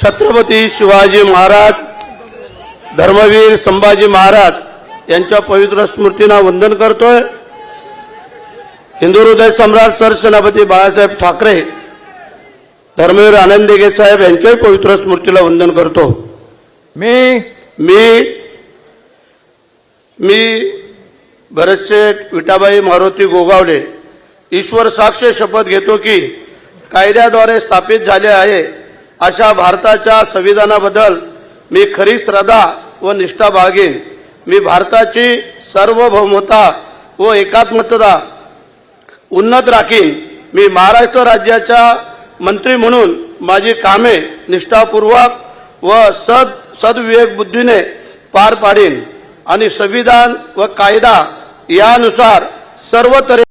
छत्रपती शिवाजी महाराज, धर्मवीर संभाजी महाराज यांच्या पवित्र स्मृतींना वंदन करतोय। हिंदू हृदय सम्राट सरसेनापती बाळासाहेब ठाकरे, धर्मवीर आनंद दिघे साहेब यांच्याही पवित्र स्मृतीला वंदन करतो। मी भरतशेठ विठाबाई मारुती गोगावले ईश्वर साक्ष शपथ घेतो की कायद्याद्वारे स्थापित झाले आहे अशा भारताच्या संविधानाबद्दल मी खरी श्रद्धा व निष्ठा बाळगेन। मी भारताची सार्वभौमता व एकात्मता उन्नत राखीन। मी महाराष्ट्र राज्याच्या मंत्री म्हणून माझी कामे निष्ठापूर्वक व सद्विवेक बुद्धीने पार पाडीन आणि संविधान व कायदा यानुसार सर्व